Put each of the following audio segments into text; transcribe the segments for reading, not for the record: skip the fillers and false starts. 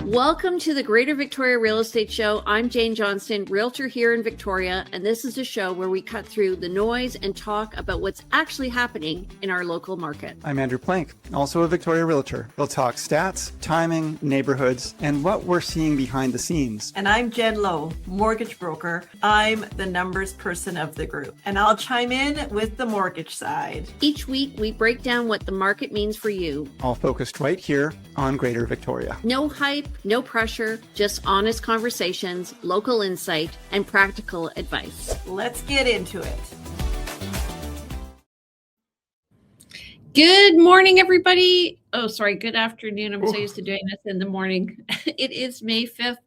Welcome to the Greater Victoria Real Estate Show. I'm Jane Johnston, realtor here in Victoria, and this is a show where we cut through the noise and talk about what's actually happening in our local market. I'm Andrew Plank, also a Victoria realtor. We'll talk stats, timing, neighborhoods, and what we're seeing behind the scenes. And I'm Jen Lowe, mortgage broker. I'm the numbers person of the group, and I'll chime in with the mortgage side. Each week, we break down what the market means for you. All focused right here on Greater Victoria. No hype, no pressure, just honest conversations, local insight, and practical advice. Let's get into it. Good morning, everybody. Good afternoon. I'm so used to doing this in the morning. It is May 5th.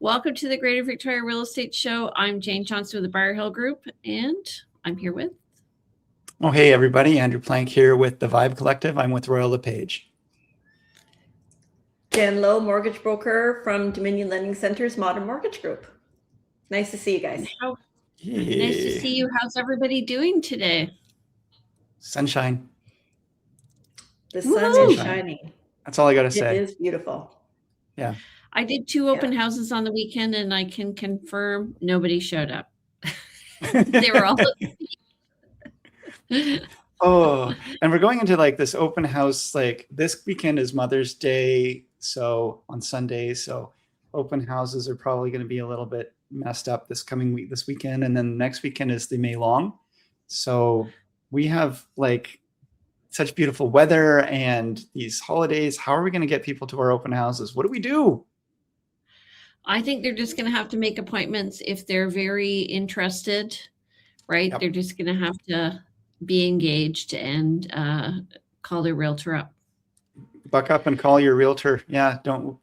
Welcome to the Greater Victoria Real Estate Show. I'm Jane Johnston with the Behaviour Hill Group, and I'm here with... Oh, hey, everybody. Andrew Plank here with the Vibe Collective. I'm with Royal LePage. Jen Lowe, mortgage broker from Dominion Lending Center's Modern Mortgage Group. Nice to see you guys. Yeah. Nice to see you. How's everybody doing today? Sunshine. The sun is shining. That's all I got to say. It is beautiful. Yeah. I did 2 open houses on the weekend, and I can confirm nobody showed up. They were all... Oh, and we're going into like this open house, like this weekend is Mother's Day. So on Sunday, so open houses are probably going to be a little bit messed up this weekend. And then next weekend is the May long. So we have like such beautiful weather and these holidays. How are we going to get people to our open houses? What do we do? I think they're just going to have to make appointments if they're very interested, right? Yep. They're just going to have to be engaged and call their realtor up. Buck up and call your realtor. Yeah, don't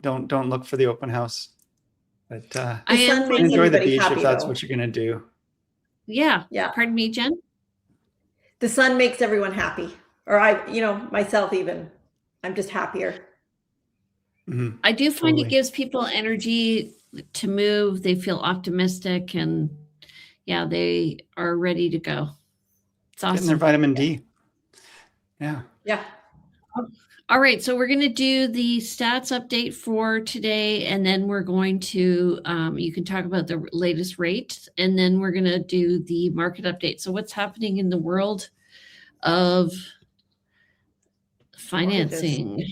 look for the open house. But enjoy the beach if that's what you're going to do. Yeah. Pardon me, Jen? The sun makes everyone happy. Or myself even. I'm just happier. Mm-hmm. I do find it gives people energy to move. They feel optimistic and they are ready to go. It's awesome. Getting their vitamin D. Yeah. All right. So we're going to do the stats update for today, and then we're going to, you can talk about the latest rates, and then we're going to do the market update. So what's happening in the world of financing?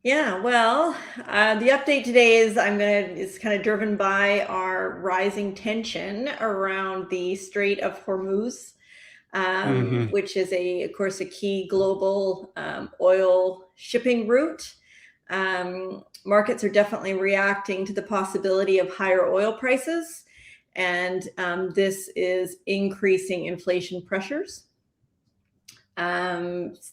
Yeah, well, the update today is it's kind of driven by our rising tension around the Strait of Hormuz. Which is of course, a key global oil shipping route. Markets are definitely reacting to the possibility of higher oil prices, and this is increasing inflation pressures.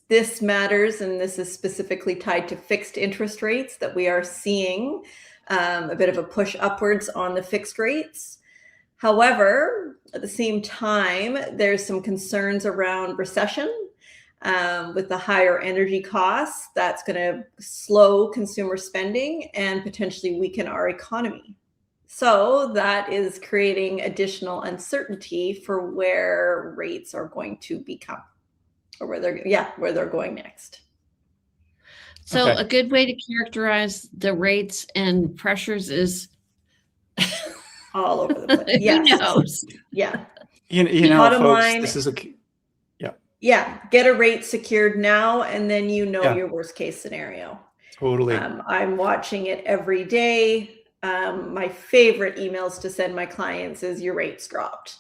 This matters, and this is specifically tied to fixed interest rates that we are seeing a bit of a push upwards on the fixed rates. However, at the same time, there's some concerns around recession with the higher energy costs. That's going to slow consumer spending and potentially weaken our economy. So that is creating additional uncertainty for where rates are going to become, or where they're going next. So a good way to characterize the rates and pressures is all over the place. Yes. Who knows? Yeah. You know, bottom folks, line, this is get a rate secured now, and then your worst case scenario. Totally. I'm watching it every day. My favorite emails to send my clients is your rates dropped.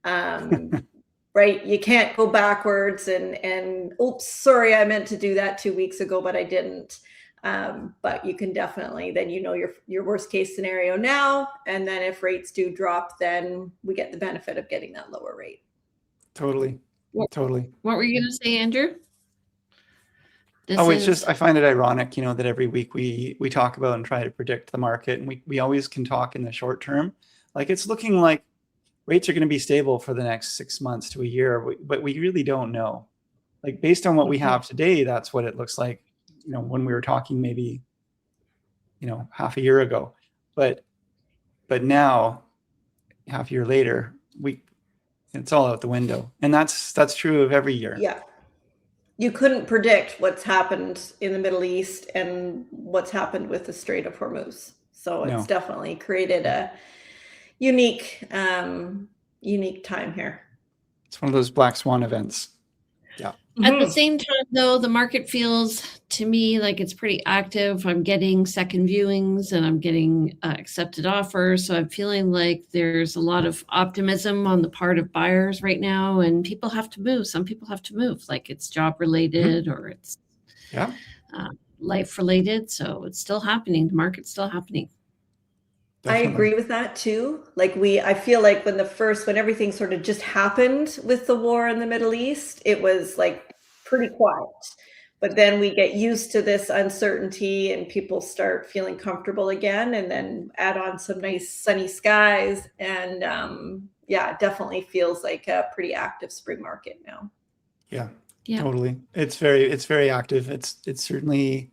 Right? You can't go backwards and oops, sorry, I meant to do that 2 weeks ago, but I didn't. But you can definitely, then your worst case scenario now, and then if rates do drop, then we get the benefit of getting that lower rate. Totally. What were you going to say, Andrew? I find it ironic, that every week we talk about and try to predict the market, and we always can talk in the short term. Like it's looking like rates are going to be stable for the next 6 months to a year, but we really don't know. Like based on what we have today, that's what it looks like. When we were talking maybe, half a year ago, but now, half a year later, it's all out the window. And that's true of every year. Yeah. you couldn't predict what's happened in the Middle East and what's happened with the Strait of Hormuz. So it's No. definitely created a unique unique time here. It's one of those black swan events. Yeah. At the same time, though, the market feels to me like it's pretty active. I'm getting second viewings and I'm getting accepted offers. So I'm feeling like there's a lot of optimism on the part of buyers right now, and people have to move. Some people have to move, like it's job related or it's life related. So it's still happening. The market's still happening. Definitely. I agree with that too. Like I feel like when everything sort of just happened with the war in the Middle East, it was like pretty quiet. But then we get used to this uncertainty and people start feeling comfortable again, and then add on some nice sunny skies. And it definitely feels like a pretty active spring market now. Yeah, Yeah. totally. It's very active. It's certainly,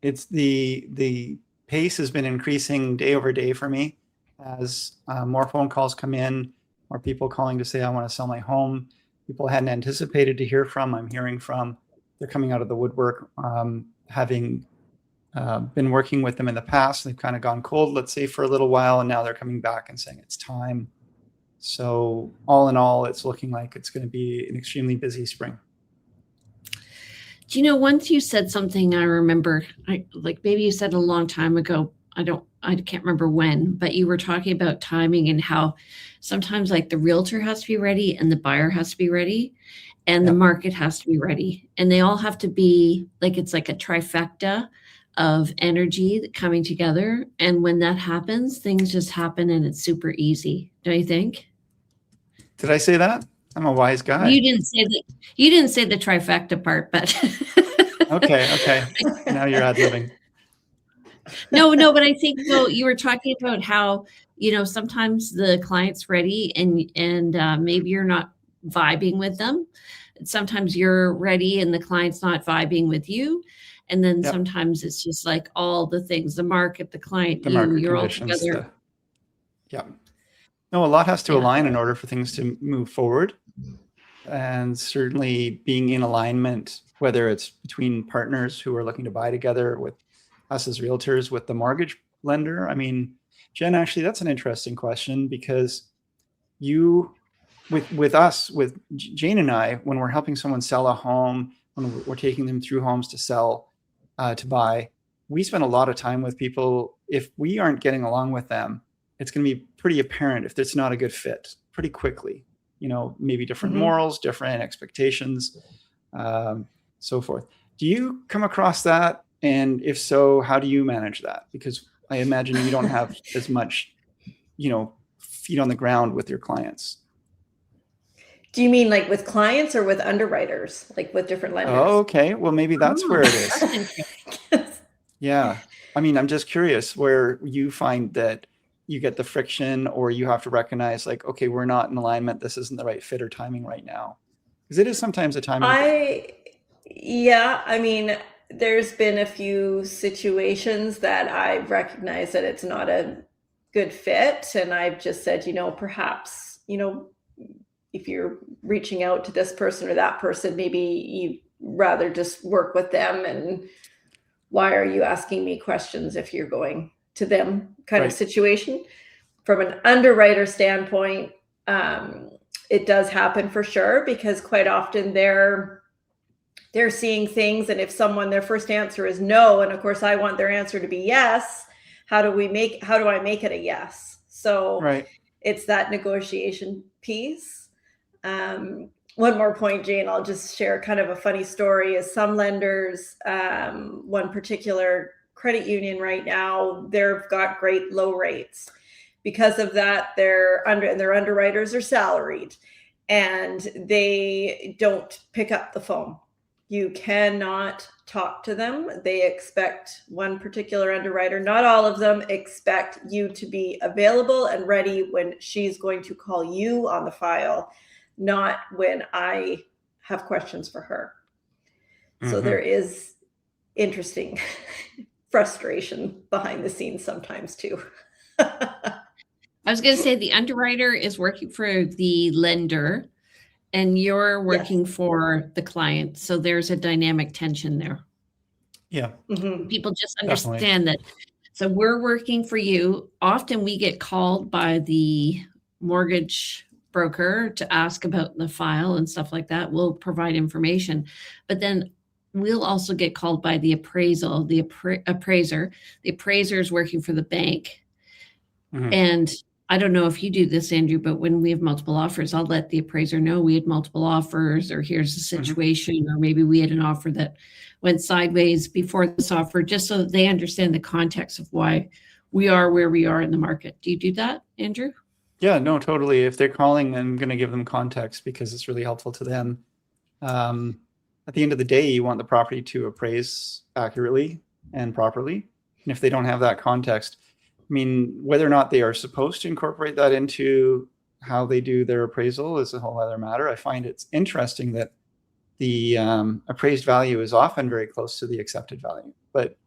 the pace has been increasing day over day for me as more phone calls come in, more people calling to say, I want to sell my home. People I hadn't anticipated to hear from, I'm hearing from. They're coming out of the woodwork, having been working with them in the past. They've kind of gone cold, let's say, for a little while, and now they're coming back and saying it's time. So all in all, it's looking like it's going to be an extremely busy spring. Do you know, once you said something I remember, like maybe you said a long time ago, I can't remember when, but you were talking about timing and how sometimes like the realtor has to be ready and the buyer has to be ready and the market has to be ready. And they all have to be like, it's like a trifecta of energy coming together. And when that happens, things just happen and it's super easy. Don't you think? Did I say that? I'm a wise guy. You didn't say the trifecta part, but okay. Now you're ad-libbing. No, but I think you were talking about how, sometimes the client's ready and maybe you're not vibing with them. Sometimes you're ready and the client's not vibing with you. And then sometimes it's just like all the things, the market, the client, you're all together. No, a lot has to align in order for things to move forward. And certainly being in alignment, whether it's between partners who are looking to buy together, with us as realtors, with the mortgage lender. I mean, Jen, actually, that's an interesting question, because with us, with Jane and I, when we're helping someone sell a home, when we're taking them through homes to sell, to buy, we spend a lot of time with people. If we aren't getting along with them, it's going to be pretty apparent if it's not a good fit pretty quickly. Maybe different morals, different expectations, so forth. Do you come across that? And if so, how do you manage that? Because I imagine you don't have as much, feet on the ground with your clients. Do you mean like with clients or with underwriters, like with different lenders? Oh, okay. Well, maybe that's where it is. Yeah. I mean, I'm just curious where you find that you get the friction, or you have to recognize like, okay, we're not in alignment. This isn't the right fit or timing right now. Because it is sometimes a timing thing. I mean, there's been a few situations that I've recognized that it's not a good fit. And I've just said, perhaps, if you're reaching out to this person or that person, maybe you rather just work with them. And why are you asking me questions if you're going to them kind of situation? From an underwriter standpoint, it does happen for sure, because quite often they're seeing things. And if their first answer is no, and of course I want their answer to be yes, how do I make it a yes? So it's that negotiation piece. One more point, Jane, I'll just share kind of a funny story. Is some lenders, one particular credit union right now, they've got great low rates. Because of that, their underwriters are salaried and they don't pick up the phone. You cannot talk to them. They expect, one particular underwriter, not all of them, expect you to be available and ready when she's going to call you on the file, not when I have questions for her. So there is interesting frustration behind the scenes sometimes too. I was going to say the underwriter is working for the lender, and you're working for the client. So there's a dynamic tension there. Yeah, Mhm. People just Definitely. understand that. So we're working for you. Often we get called by the mortgage broker to ask about the file and stuff like that. We'll provide information, but then we'll also get called by the appraisal, the appraiser. The appraiser is working for the bank. Mhm. And I don't know if you do this, Andrew, but when we have multiple offers, I'll let the appraiser know we had multiple offers, or here's the situation, or maybe we had an offer that went sideways before this offer, just so that they understand the context of why we are where we are in the market. Do you do that, Andrew? Yeah, no, totally. If they're calling, I'm going to give them context because it's really helpful to them. At the end of the day, you want the property to appraise accurately and properly. And if they don't have that context, I mean, whether or not they are supposed to incorporate that into how they do their appraisal is a whole other matter. I find it's interesting that the appraised value is often very close to the accepted value. But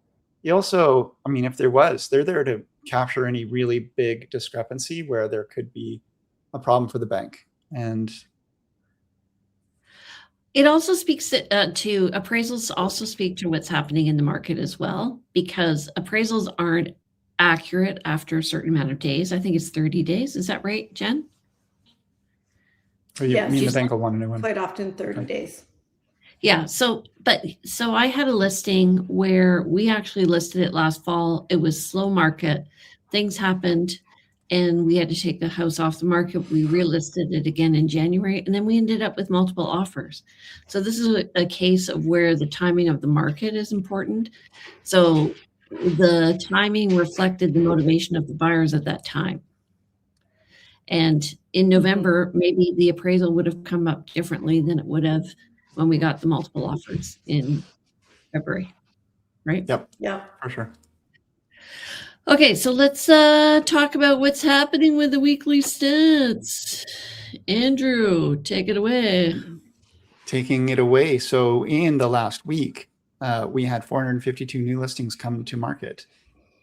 you also, I mean, if they're there to capture any really big discrepancy where there could be a problem for the bank. And it also speaks to appraisals also speak to what's happening in the market as well, because appraisals aren't accurate after a certain amount of days. I think it's 30 days. Is that right, Jen? or you Yes. mean the bank will want a new one? Quite often 30 Okay. days. Yeah. So I had a listing where we actually listed it last fall. It was slow market. Things happened and we had to take the house off the market. We relisted it again in January, and then we ended up with multiple offers. So this is a case of where the timing of the market is important. So the timing reflected the motivation of the buyers at that time. And in November, maybe the appraisal would have come up differently than it would have when we got the multiple offers in February, right? Yep, Yeah. for sure. Okay, so let's talk about what's happening with the weekly stats. Andrew, take it away. Taking it away. So in the last week, we had 452 new listings come to market,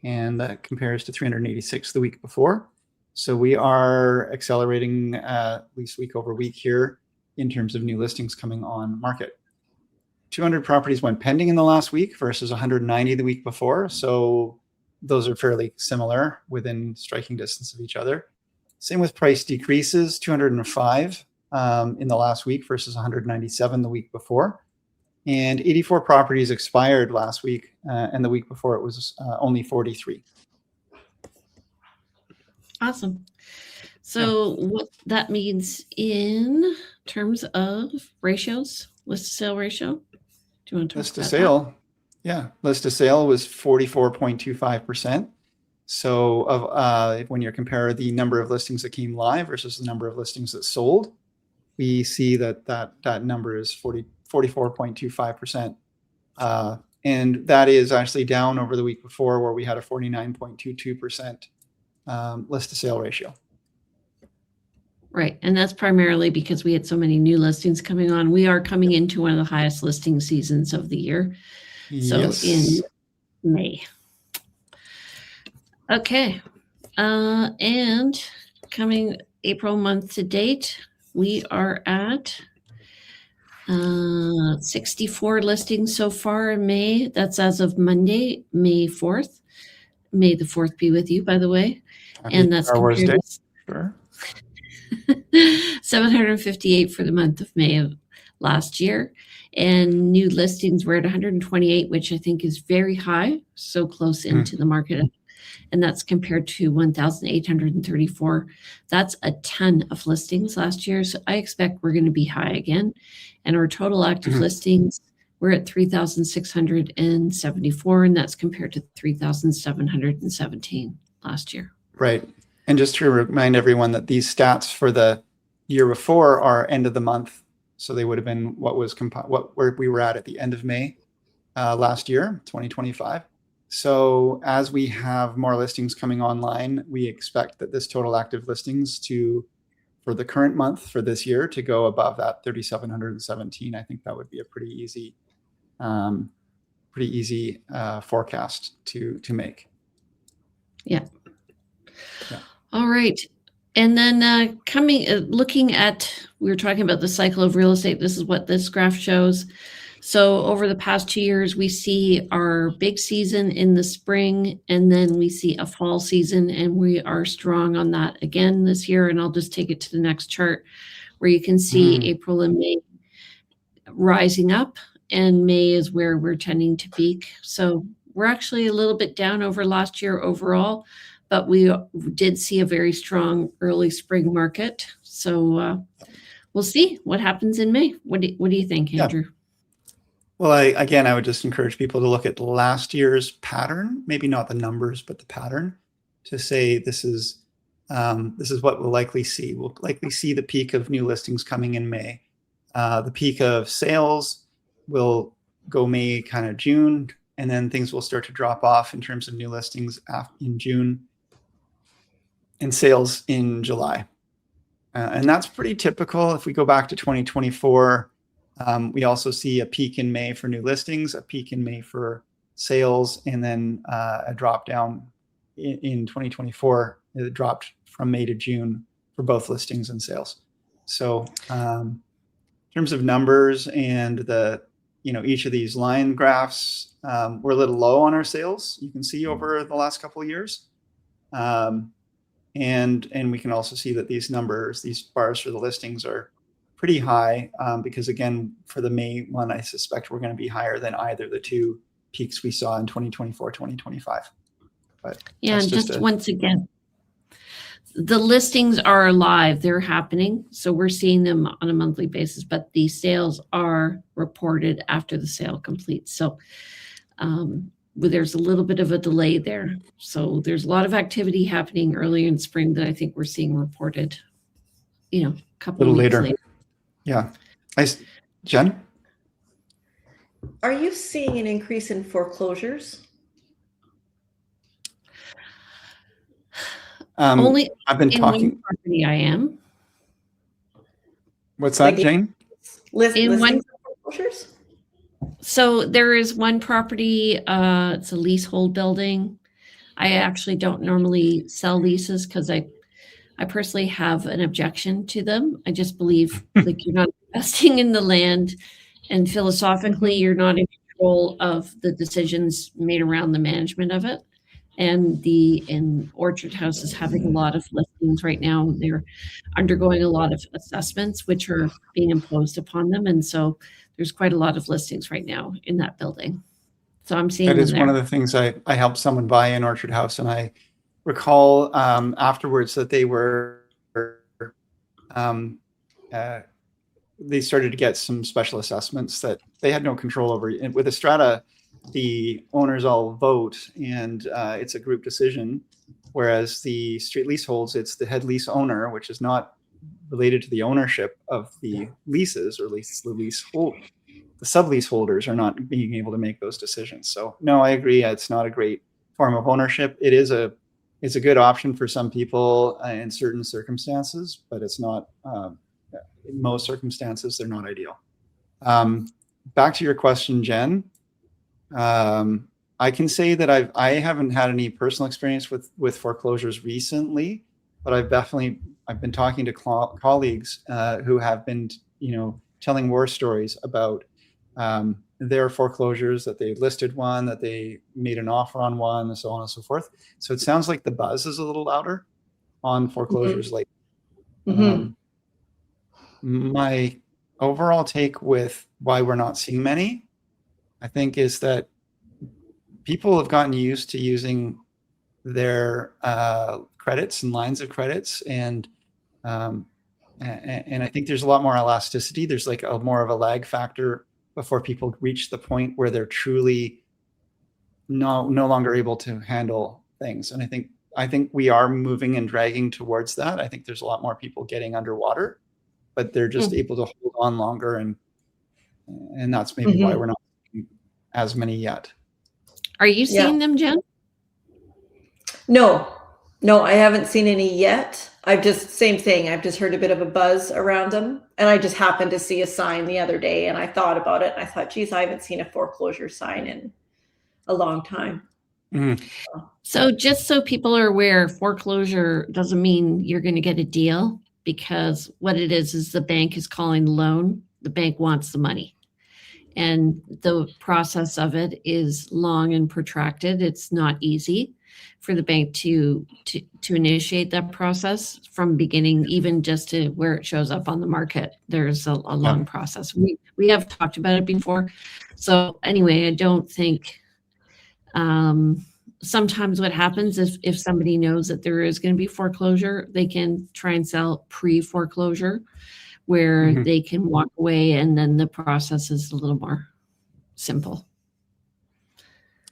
and that compares to 386 the week before. So we are accelerating at least week over week here in terms of new listings coming on market. 200 properties went pending in the last week versus 190 the week before. So those are fairly similar within striking distance of each other. Same with price decreases, 205 in the last week versus 197 the week before. And 84 properties expired last week, and the week before it was only 43. Awesome. So what that means in terms of ratios, list to sale ratio? Do you want to talk List to about sale? Yeah, list to sale was 44.25%. So when you compare the number of listings that came live versus the number of listings that sold, we see that number is 44.25%. And that is actually down over the week before, where we had a 49.22% list to sale ratio. Right. And that's primarily because we had so many new listings coming on. We are coming into one of the highest listing seasons of the year. So Yes. in May. Okay. And coming April month to date, we are at 64 listings so far in May. That's as of Monday, May 4th. May the 4th be with you, by the way. Happy And that's Star Wars compared Day. to Sure. 758 for the month of May of last year. And new listings were at 128, which I think is very high, so close into the market. And that's compared to 1,834. That's a ton of listings last year. So I expect we're going to be high again. And our total active listings, we're at 3,674, and that's compared to 3,717 last year. Right. And just to remind everyone that these stats for the year before are end of the month. So they would have been where we were at the end of May last year, 2025. So as we have more listings coming online, we expect that this total active listings for the current month for this year to go above that 3,717. I think that would be a pretty easy forecast to make. Yeah. All right. And then looking at, we were talking about the cycle of real estate. This is what this graph shows. So over the past 2 years, we see our big season in the spring, and then we see a fall season, and we are strong on that again this year. And I'll just take it to the next chart where you can see April and May rising up, and May is where we're tending to peak. So we're actually a little bit down over last year overall, but we did see a very strong early spring market. So we'll see what happens in May. What do you think, Andrew? Well, I would just encourage people to look at last year's pattern, maybe not the numbers, but the pattern, to say this is what we'll likely see. We'll likely see the peak of new listings coming in May. The peak of sales will go May, kind of June, and then things will start to drop off in terms of new listings in June and sales in July. And that's pretty typical. If we go back to 2024, we also see a peak in May for new listings, a peak in May for sales, and then a drop down in 2024. It dropped from May to June for both listings and sales. So in terms of numbers and each of these line graphs, we're a little low on our sales. You can see over the last couple of years. And we can also see that these numbers, these bars for the listings, are pretty high because, again, for the May one, I suspect we're going to be higher than either the two peaks we saw in 2024, 2025. But yeah, and just once again, the listings are live. They're happening. So we're seeing them on a monthly basis, but the sales are reported after the sale completes. So there's a little bit of a delay there. So there's a lot of activity happening earlier in spring that I think we're seeing reported, a couple of weeks later. Yeah. Jen? Are you seeing an increase in foreclosures? Only I've been talking. One property I am. What's that, Jane? In one foreclosures? So there is one property, it's a leasehold building. I actually don't normally sell leases because I personally have an objection to them. I just believe like you're not investing in the land, and philosophically you're not in control of the decisions made around the management of it. And Orchard House is having a lot of listings right now. They're undergoing a lot of assessments which are being imposed upon them. And so there's quite a lot of listings right now in that building. So I'm seeing that is one of the things I helped someone buy in Orchard House, and I recall afterwards that they were they started to get some special assessments that they had no control over. And with a strata, the owners all vote, and it's a group decision, whereas the street leaseholds, it's the head lease owner, which is not related to the ownership of the leases, or at least the sublease holders are not being able to make those decisions. So no, I agree. It's not a great form of ownership. It's a good option for some people in certain circumstances, but it's not, in most circumstances, they're not ideal. Back to your question, Jen. I can say that I haven't had any personal experience with foreclosures recently, but I've been talking to colleagues who have been, telling war stories about their foreclosures, that they listed one, that they made an offer on one, and so on and so forth. So it sounds like the buzz is a little louder on foreclosures. My overall take with why we're not seeing many, I think, is that people have gotten used to using their credits and lines of credits, and I think there's a lot more elasticity. There's like more of a lag factor before people reach the point where they're truly no longer able to handle things. And I think we are moving and dragging towards that. I think there's a lot more people getting underwater, but they're just able to hold on longer, and that's maybe why we're not seeing as many yet. Are you seeing them, Jen? No, I haven't seen any yet. Same thing. I've just heard a bit of a buzz around them. And I just happened to see a sign the other day, and I thought about it. And I thought, geez, I haven't seen a foreclosure sign in a long time. Mhm. So just so people are aware, foreclosure doesn't mean you're going to get a deal, because what it is the bank is calling the loan. The bank wants the money. And the process of it is long and protracted. It's not easy for the bank to initiate that process from beginning, even just to where it shows up on the market. There's a long process. We have talked about it before. So anyway, I don't think sometimes what happens is if somebody knows that there is going to be foreclosure, they can try and sell pre-foreclosure, where they can walk away, and then the process is a little more simple.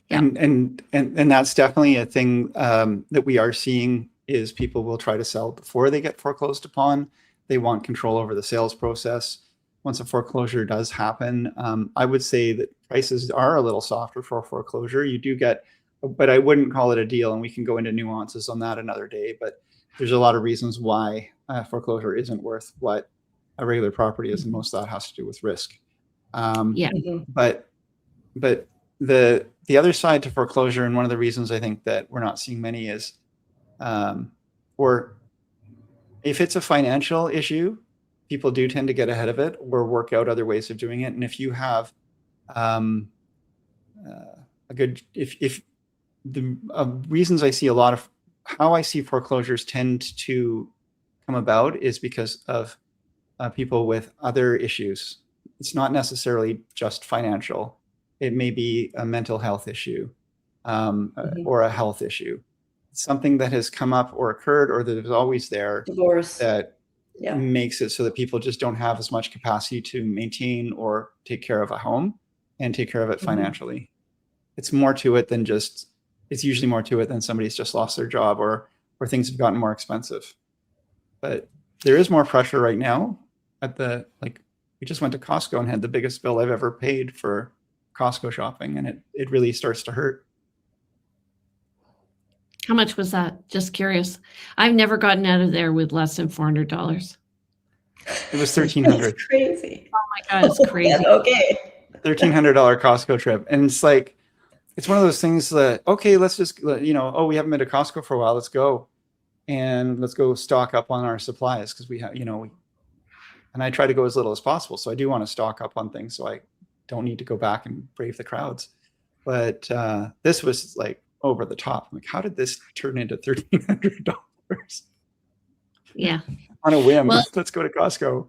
Yeah. And that's definitely a thing that we are seeing, is people will try to sell before they get foreclosed upon. They want control over the sales process. Once a foreclosure does happen, I would say that prices are a little softer for foreclosure. You do get, but I wouldn't call it a deal, and we can go into nuances on that another day. But there's a lot of reasons why foreclosure isn't worth what a regular property is, and most of that has to do with risk. Yeah. But the other side to foreclosure, and one of the reasons I think that we're not seeing many is, or if it's a financial issue, people do tend to get ahead of it or work out other ways of doing it. And if you have a good, if the reasons I see a lot of how I see foreclosures tend to come about is because of people with other issues. It's not necessarily just financial. It may be a mental health issue or a health issue. Something that has come up or occurred, or that is always there, Divorce. that makes it so that people just don't have as much capacity to maintain or take care of a home and take care of it financially. It's more to it than just, it's usually more to it than somebody's just lost their job or things have gotten more expensive. But there is more pressure right now at the, like, we just went to Costco and had the biggest bill I've ever paid for Costco shopping, and it really starts to hurt. How much was that? Just curious. I've never gotten out of there with less than $400. It was $1,300. That's crazy. Oh my God, it's crazy. Okay. $1,300 Costco trip, and it's like, it's one of those things that, okay, let's just, we haven't been to Costco for a while. Let's go, and let's go stock up on our supplies, because we have, and I try to go as little as possible. So I do want to stock up on things, so I don't need to go back and brave the crowds. But this was like over the top. I'm like, how did this turn into $1,300? Yeah. On a whim, Well, let's go to Costco.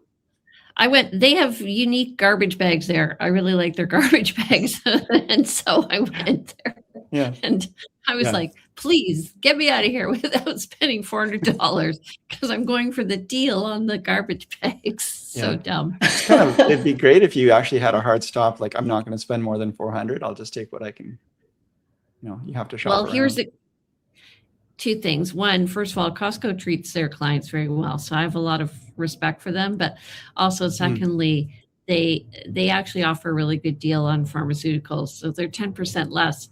they have unique garbage bags there. I really like their garbage bags. And so I went there. Yeah. And I was like, please get me out of here without spending $400, because I'm going for the deal on the garbage bags. So dumb. It'd be great if you actually had a hard stop. Like, I'm not going to spend more than $400. I'll just take what I can. You have to shop. Well, around. here's two things. One, first of all, Costco treats their clients very well, so I have a lot of respect for them. But also, secondly, they actually offer a really good deal on pharmaceuticals, so they're 10% less.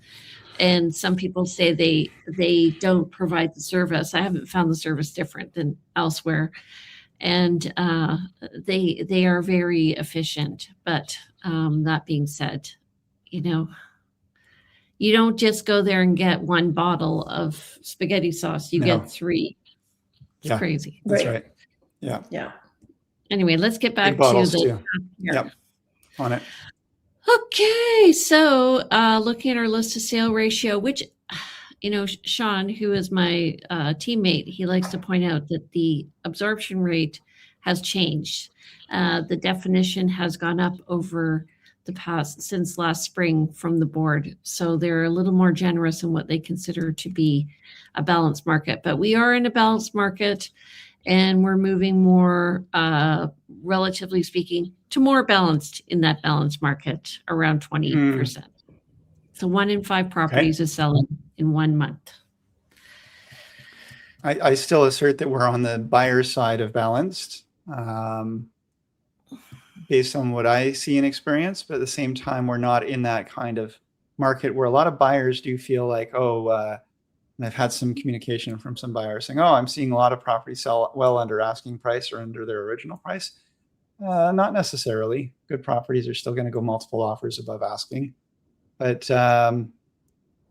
And some people say they don't provide the service. I haven't found the service different than elsewhere, and they are very efficient. But that being said, you don't just go there and get one bottle of spaghetti sauce. You get 3. It's crazy. That's right. Yeah. Yeah. Anyway, let's get back Big bottles to the too. Yep. On it. Okay, so looking at our list to sale ratio, which, Sean, who is my teammate, he likes to point out that the absorption rate has changed. The definition has gone up over the past, since last spring from the board. So they're a little more generous in what they consider to be a balanced market. But we are in a balanced market, and we're moving more, relatively speaking, to more balanced in that balanced market, around 20%. So 1 in 5 properties is selling in 1 month. I still assert that we're on the buyer's side of balanced, based on what I see and experience. But at the same time, we're not in that kind of market where a lot of buyers do feel like, and I've had some communication from some buyers saying, I'm seeing a lot of properties sell well under asking price or under their original price. Not necessarily. Good properties are still going to go multiple offers above asking. But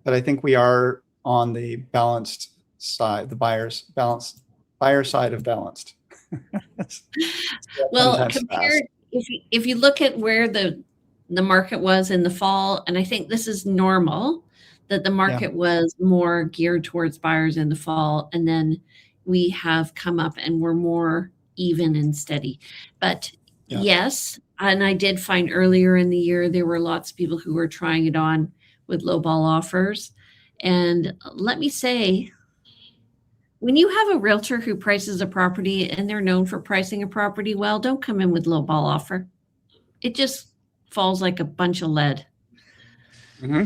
but I think we are on the balanced side, the buyer side of balanced. Well, Sometimes compared, if you look at where the market was in the fall, and I think this is normal, that the market was more geared towards buyers in the fall, and then we have come up and we're more even and steady. But yes, and I did find earlier in the year there were lots of people who were trying it on with lowball offers. And let me say, when you have a realtor who prices a property and they're known for pricing a property well, don't come in with lowball offer. It just falls like a bunch of lead. Mm-hmm.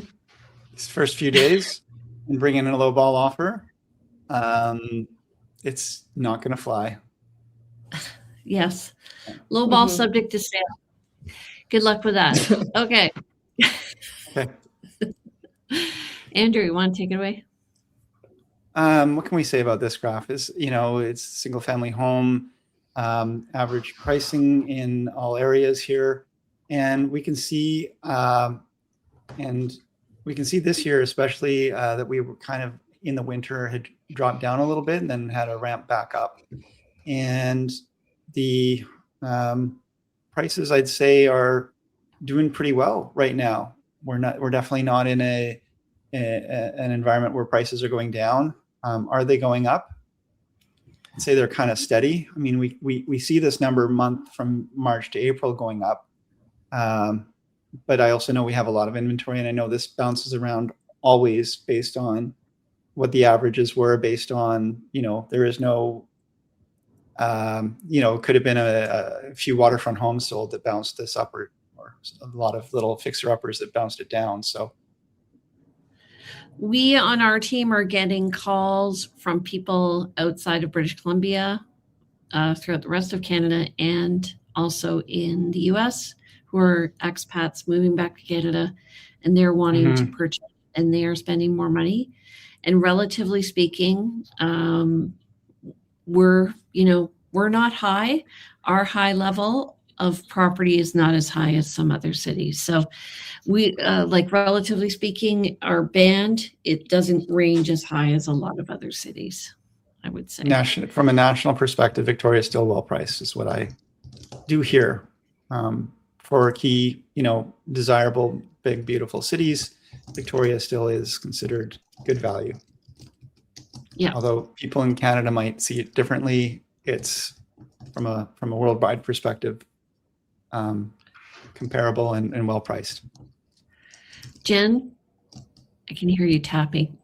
These first few days and bring in a lowball offer, it's not going to fly. Yes. Lowball subject to sale. Good luck with that. Okay. Okay. Andrew, you want to take it away? What can we say about this graph? Is, it's single family home, average pricing in all areas here. And we can see, this year, especially that we were kind of in the winter had dropped down a little bit and then had a ramp back up. And the prices, I'd say, are doing pretty well right now. We're definitely not in an environment where prices are going down. Are they going up? I'd say they're kind of steady. I mean, we see this number month from March to April going up. But I also know we have a lot of inventory, and I know this bounces around always based on what the averages were, based on, there is no, it could have been a few waterfront homes sold that bounced this up, or a lot of little fixer-uppers that bounced it down. So we on our team are getting calls from people outside of British Columbia, throughout the rest of Canada, and also in the US, who are expats moving back to Canada, and they're wanting to purchase, and they are spending more money. And relatively speaking, we're not high. Our high level of property is not as high as some other cities. So we, relatively speaking, our band, it doesn't range as high as a lot of other cities, I would say. From a national perspective, Victoria is still well priced, is what I do hear. For key, desirable, big, beautiful cities, Victoria still is considered good value. Yeah. Although people in Canada might see it differently, it's from a worldwide perspective, comparable and well priced. Jen, I can hear you tapping.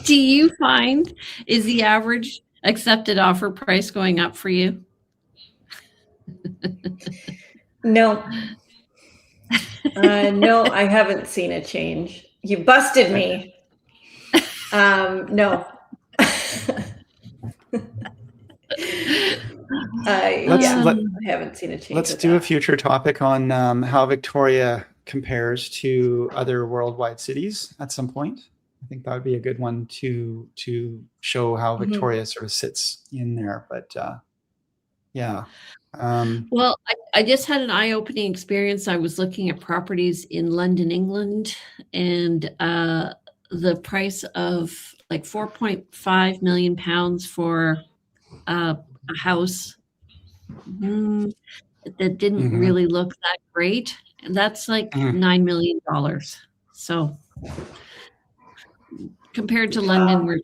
Do you find, is the average accepted offer price going up for you? No. No, I haven't seen a change. You busted me. No. I haven't seen a change. Let's do a future topic on how Victoria compares to other worldwide cities at some point. I think that would be a good one to show how Victoria sort of sits in there. But well, I just had an eye-opening experience. I was looking at properties in London, England, and the price of like £4.5 million for a house that didn't really look that great. And that's like $9 million. So compared to London,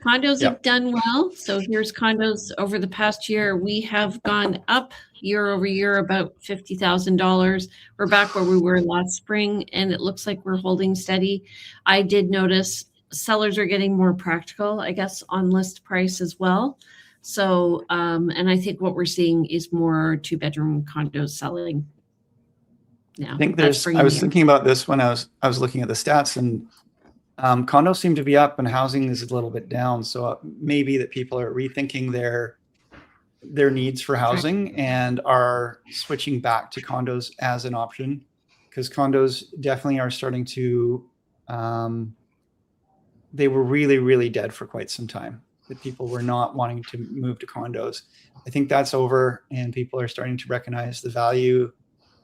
condos have done well. So here's condos over the past year. We have gone up year over year about $50,000. We're back where we were last spring, and it looks like we're holding steady. I did notice sellers are getting more practical, I guess, on list price as well. So, and I think what we're seeing is more 2-bedroom condos selling now. I think I was thinking about this when I was looking at the stats, and condos seem to be up and housing is a little bit down. So maybe that people are rethinking their needs for housing and are switching back to condos as an option, because condos definitely are starting to, they were really, really dead for quite some time, that people were not wanting to move to condos. I think that's over, and people are starting to recognize the value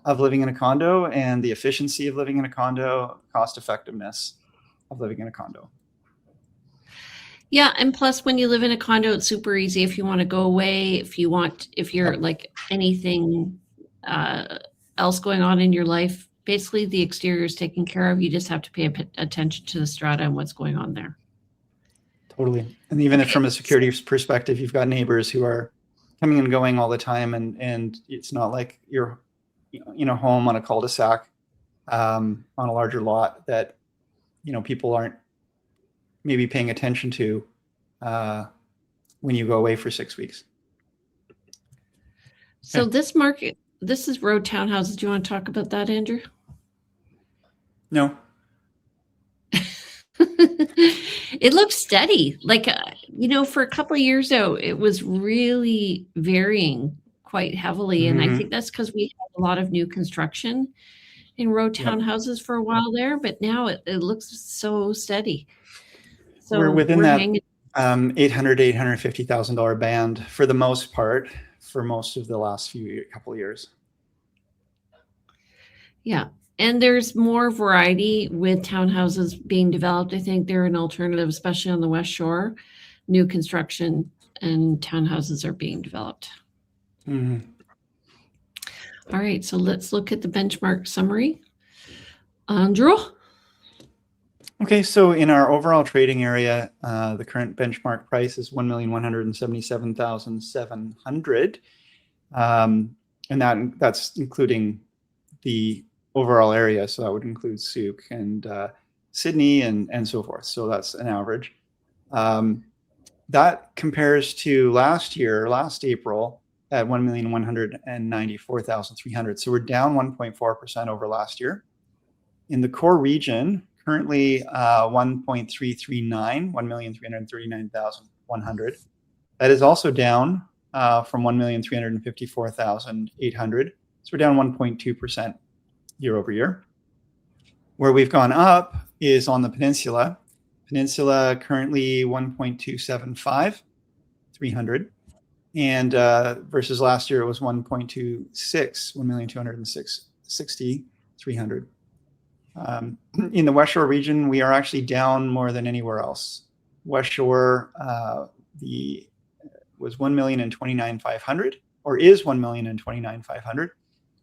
of living in a condo and the efficiency of living in a condo, cost effectiveness of living in a condo. Yeah, and plus when you live in a condo, it's super easy if you want to go away, if you're like anything else going on in your life, basically the exterior is taken care of. You just have to pay attention to the strata and what's going on there. Totally. And even if from a security perspective, you've got neighbors who are coming and going all the time, and it's not like you're home on a cul-de-sac on a larger lot that people aren't maybe paying attention to when you go away for 6 weeks. So this market, this is road townhouses. Do you want to talk about that, Andrew? No. It looks steady. Like, for a couple of years though, it was really varying quite heavily. And I think that's because we had a lot of new construction in road townhouses for a while there, but now it looks so steady. So we're within that $850,000 band for the most part for most of the last couple of years. Yeah. And there's more variety with townhouses being developed. I think they're an alternative, especially on the West Shore. New construction and townhouses are being developed. Mm-hmm. All right, so let's look at the benchmark summary. Andrew? Okay, so in our overall trading area, the current benchmark price is $1,177,700. And that's including the overall area. So that would include Souk and Sydney and so forth. So that's an average. That compares to last April at $1,194,300. So we're down 1.4% over last year. In the core region, currently 1,339,100. That is also down from 1,354,800. So we're down 1.2% year over year. Where we've gone up is on the peninsula. Peninsula currently 1.275,300. And versus last year, it was 1.26, 1,260,300. In the West Shore region, we are actually down more than anywhere else. West Shore was 1,029,500, or is 1,029,500.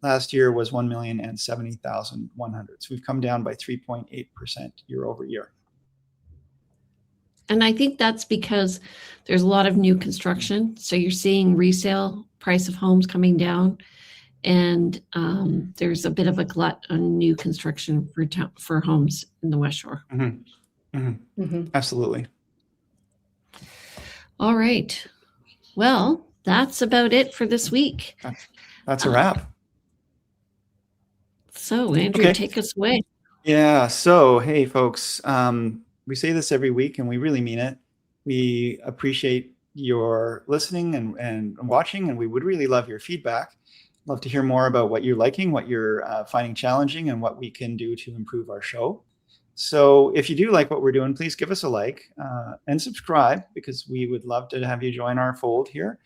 Last year was 1,070,100. So we've come down by 3.8% year over year. And I think that's because there's a lot of new construction. So you're seeing resale price of homes coming down, and there's a bit of a glut on new construction for homes in the West Shore. Mm-hmm. Mm-hmm. Mm-hmm. Absolutely. All right. Well, that's about it for this week. That's a wrap. So, Andrew, take us away. Yeah. So, hey, folks, we say this every week, and we really mean it. We appreciate your listening and watching, and we would really love your feedback. Love to hear more about what you're liking, what you're finding challenging, and what we can do to improve our show. So if you do like what we're doing, please give us a like and subscribe, because we would love to have you join our fold here.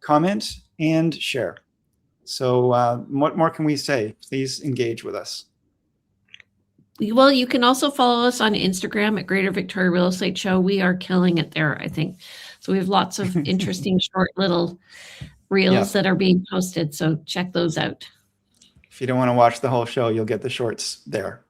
Comment and share. So what more can we say? Please engage with us. Well, you can also follow us on Instagram at Greater Victoria Real Estate Show. We are killing it there, I think. So we have lots of interesting short little reels that are being posted. So check those out. If you don't want to watch the whole show, you'll get the shorts there.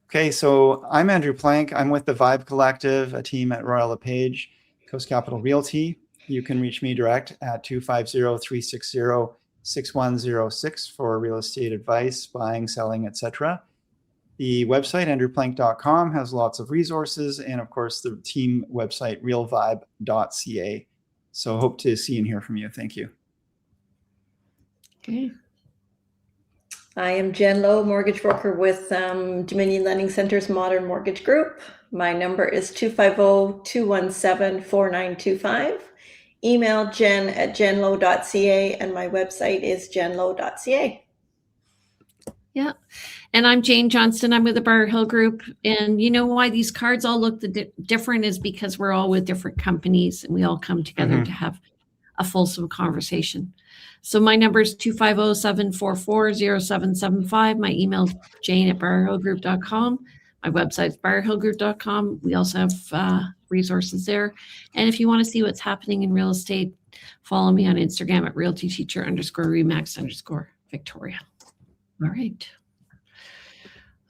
Okay, so I'm Andrew Plank. I'm with the Vibe Collective, a team at Royal LePage, Coast Capital Realty. You can reach me direct at 250-360-6106 for real estate advice, buying, selling, etc. The website, andrewplank.com, has lots of resources, and of course the team website, realvibe.ca. So hope to see and hear from you. Thank you. Okay. I am Jen Lowe, mortgage broker with Dominion Lending Center's Modern Mortgage Group. My number is 250-217-4925. Email jen@jenlowe.ca, and my website is jenlowe.ca. Yeah. And I'm Jane Johnston. I'm with the Bar Hill Group. And you know why these cards all look different is because we're all with different companies, and we all come together to have a fulsome conversation. So my number is 250-744-0775. My email is jane@briarhillgroup.com. My website is briarhillgroup.com. We also have resources there. And if you want to see what's happening in real estate, follow me on Instagram at realtyteacher_remax_Victoria. All right.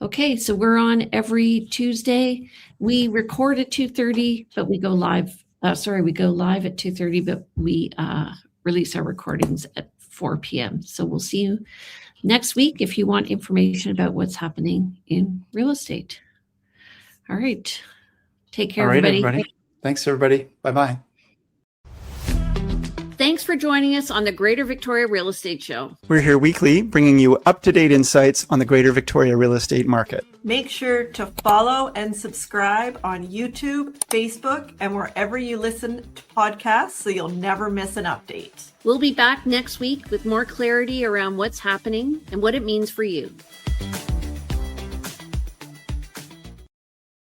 Okay, so we're on every Tuesday. We record at 2:30, but we go live. We go live at 2:30, but we release our recordings at 4 p.m. So we'll see you next week if you want information about what's happening in real estate. All right. Take care, All right, everybody. Thanks, everybody. Bye-bye. Thanks for joining us on the Greater Victoria Real Estate Show. We're here weekly, bringing you up-to-date insights on the Greater Victoria real estate market. Make sure to follow and subscribe on YouTube, Facebook, and wherever you listen to podcasts so you'll never miss an update. We'll be back next week with more clarity around what's happening and what it means for you.